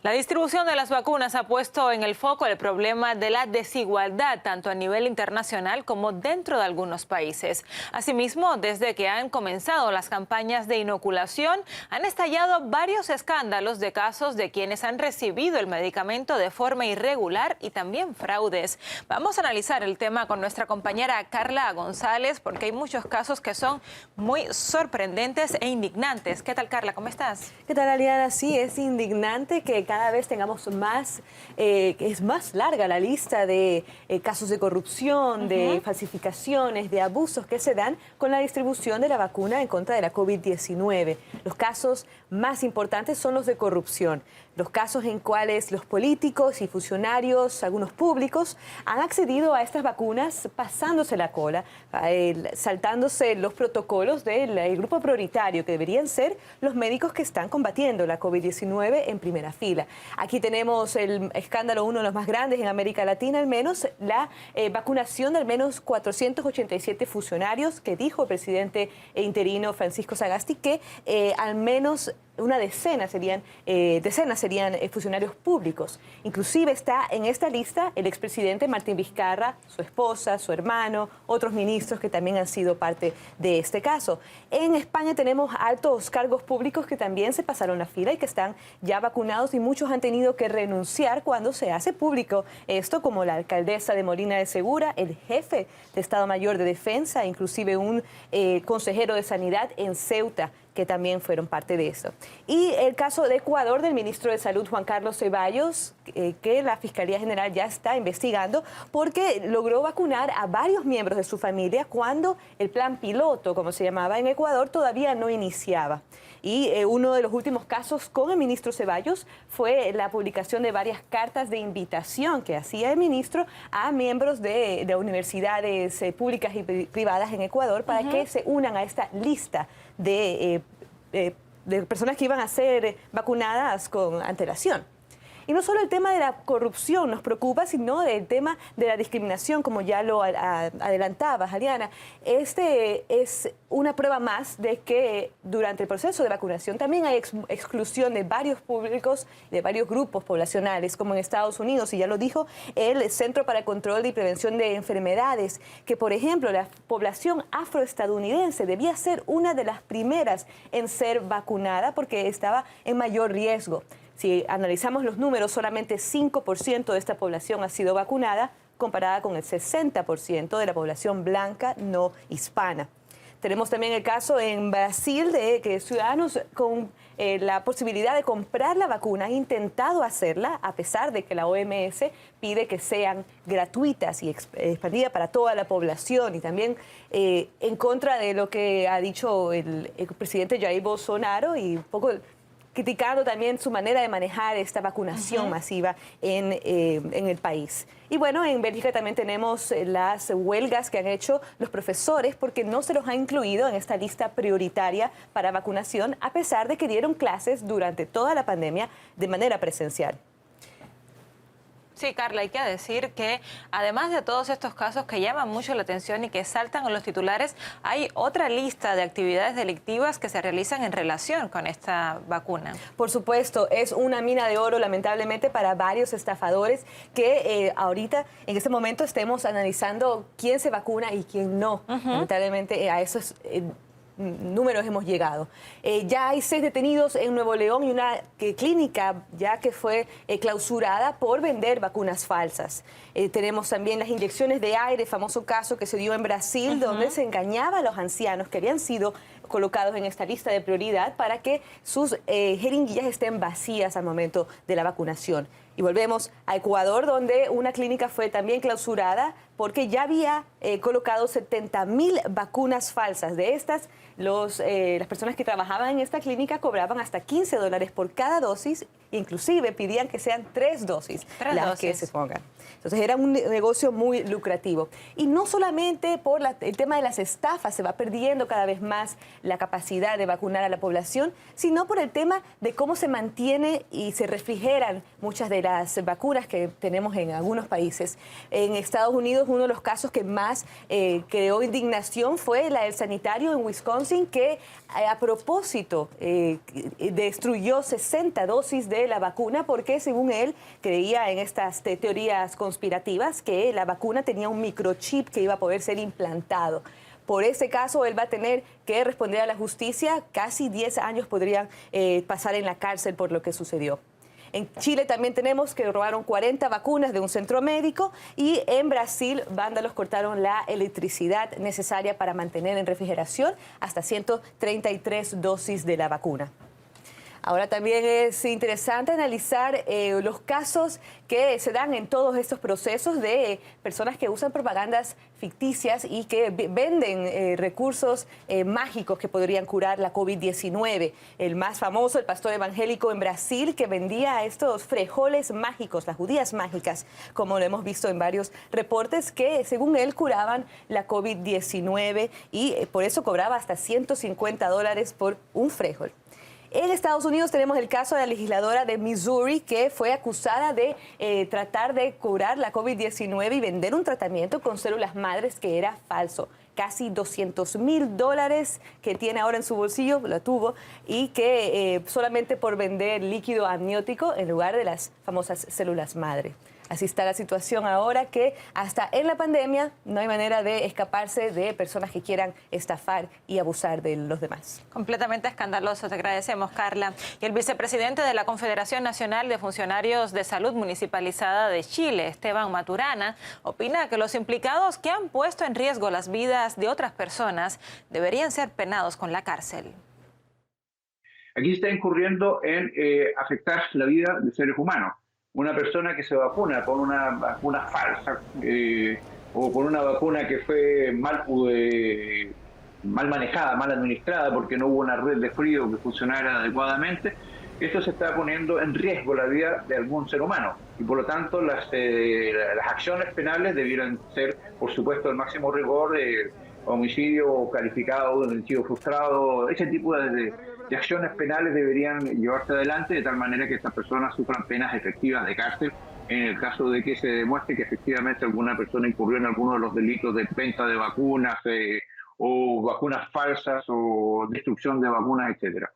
La distribución de las vacunas ha puesto en el foco el problema de la desigualdad, tanto a nivel internacional como dentro de algunos países. Asimismo, desde que han comenzado las campañas de inoculación, han estallado varios escándalos de casos de quienes han recibido el medicamento de forma irregular y también fraudes. Vamos a analizar el tema con nuestra compañera Carla González, porque hay muchos casos que son muy sorprendentes e indignantes. ¿Qué tal, Carla? ¿Cómo estás? ¿Qué tal, Aliana? Sí, es indignante que cada vez tengamos más, es más larga la lista de casos de corrupción, de falsificaciones, de abusos que se dan con la distribución de la vacuna en contra de la COVID-19. Los casos más importantes son los de corrupción. Los casos en cuales los políticos y funcionarios, algunos públicos, han accedido a estas vacunas pasándose la cola, saltándose los protocolos del grupo prioritario, que deberían ser los médicos que están combatiendo la COVID-19 en primera fila. Aquí tenemos el escándalo, uno de los más grandes en América Latina, al menos la vacunación de al menos 487 funcionarios, que dijo el presidente interino Francisco Sagasti que al menos una decena serían funcionarios públicos. Inclusive está en esta lista el expresidente Martín Vizcarra, su esposa, su hermano, otros ministros que también han sido parte de este caso. En España tenemos altos cargos públicos que también se pasaron la fila y que están ya vacunados, y muchos han tenido que renunciar cuando se hace público esto, como la alcaldesa de Molina de Segura, el jefe de Estado Mayor de Defensa, inclusive un consejero de Sanidad en Ceuta, que también fueron parte de eso. Y el caso de Ecuador del ministro de Salud, Juan Carlos Ceballos, que la Fiscalía General ya está investigando porque logró vacunar a varios miembros de su familia cuando el plan piloto, como se llamaba en Ecuador, todavía no iniciaba. Y uno de los últimos casos con el ministro Ceballos fue la publicación de varias cartas de invitación que hacía el ministro a miembros de universidades públicas y privadas en Ecuador para que se unan a esta lista de personas que iban a ser vacunadas con antelación. Y no solo el tema de la corrupción nos preocupa, sino el tema de la discriminación, como ya lo adelantabas, Ariana. Este es una prueba más de que durante el proceso de vacunación también hay exclusión de varios públicos, de varios grupos poblacionales, como en Estados Unidos, y ya lo dijo el Centro para el Control y Prevención de Enfermedades, que, por ejemplo, la población afroestadounidense debía ser una de las primeras en ser vacunada porque estaba en mayor riesgo. Si analizamos los números, solamente 5% de esta población ha sido vacunada, comparada con el 60% de la población blanca no hispana. Tenemos también el caso en Brasil de que ciudadanos con la posibilidad de comprar la vacuna han intentado hacerla, a pesar de que la OMS pide que sean gratuitas y expandidas para toda la población, y también en contra de lo que ha dicho el presidente Jair Bolsonaro, y un poco criticando también su manera de manejar esta vacunación masiva en el país. Y bueno, en Bélgica también tenemos las huelgas que han hecho los profesores porque no se los ha incluido en esta lista prioritaria para vacunación, a pesar de que dieron clases durante toda la pandemia de manera presencial. Sí, Carla, hay que decir que además de todos estos casos que llaman mucho la atención y que saltan en los titulares, hay otra lista de actividades delictivas que se realizan en relación con esta vacuna. Por supuesto, es una mina de oro, lamentablemente, para varios estafadores que ahorita, en este momento, estemos analizando quién se vacuna y quién no. Lamentablemente, a esos números hemos llegado. Ya hay 6 detenidos en Nuevo León y una clínica ya que fue clausurada por vender vacunas falsas. Tenemos también las inyecciones de aire, famoso caso que se dio en Brasil, donde se engañaba a los ancianos que habían sido colocados en esta lista de prioridad para que sus jeringuillas estén vacías al momento de la vacunación. Y volvemos a Ecuador, donde una clínica fue también clausurada porque ya había colocado 70.000 vacunas falsas. De estas, las personas que trabajaban en esta clínica cobraban hasta $15 por cada dosis, inclusive pedían que sean 3 dosis que se pongan. Entonces era un negocio muy lucrativo. Y no solamente por el tema de las estafas, se va perdiendo cada vez más la capacidad de vacunar a la población, sino por el tema de cómo se mantiene y se refrigeran muchas de las vacunas que tenemos en algunos países. En Estados Unidos, uno de los casos que más creó indignación fue la del sanitario en Wisconsin, que a propósito destruyó 60 dosis de la vacuna porque, según él, creía en estas teorías conspirativas que la vacuna tenía un microchip que iba a poder ser implantado. Por ese caso, él va a tener que responder a la justicia. Casi 10 años podrían pasar en la cárcel por lo que sucedió. En Chile también tenemos que robaron 40 vacunas de un centro médico, y en Brasil vándalos cortaron la electricidad necesaria para mantener en refrigeración hasta 133 dosis de la vacuna. Ahora también es interesante analizar los casos que se dan en todos estos procesos de personas que usan propagandas ficticias y que venden recursos mágicos que podrían curar la COVID-19. El más famoso, el pastor evangélico en Brasil, que vendía estos frijoles mágicos, las judías mágicas, como lo hemos visto en varios reportes, que según él curaban la COVID-19 y por eso cobraba hasta $150 por un frijol. En Estados Unidos tenemos el caso de la legisladora de Missouri, que fue acusada de tratar de curar la COVID-19 y vender un tratamiento con células madres que era falso. Casi $200,000 que tiene ahora en su bolsillo, lo tuvo, y que solamente por vender líquido amniótico en lugar de las famosas células madre. Así está la situación ahora, que hasta en la pandemia no hay manera de escaparse de personas que quieran estafar y abusar de los demás. Completamente escandaloso, te agradecemos, Carla. Y el vicepresidente de la Confederación Nacional de Funcionarios de Salud Municipalizada de Chile, Esteban Maturana, opina que los implicados que han puesto en riesgo las vidas de otras personas deberían ser penados con la cárcel. Aquí se está incurriendo en afectar la vida de seres humanos. Una persona que se vacuna con una vacuna falsa o con una vacuna que fue mal manejada, mal administrada, porque no hubo una red de frío que funcionara adecuadamente, esto se está poniendo en riesgo la vida de algún ser humano. Y por lo tanto las acciones penales debieran ser, por supuesto, el máximo rigor, homicidio calificado, homicidio frustrado, ese tipo de acciones penales deberían llevarse adelante de tal manera que estas personas sufran penas efectivas de cárcel en el caso de que se demuestre que efectivamente alguna persona incurrió en alguno de los delitos de venta de vacunas o vacunas falsas o destrucción de vacunas, etcétera.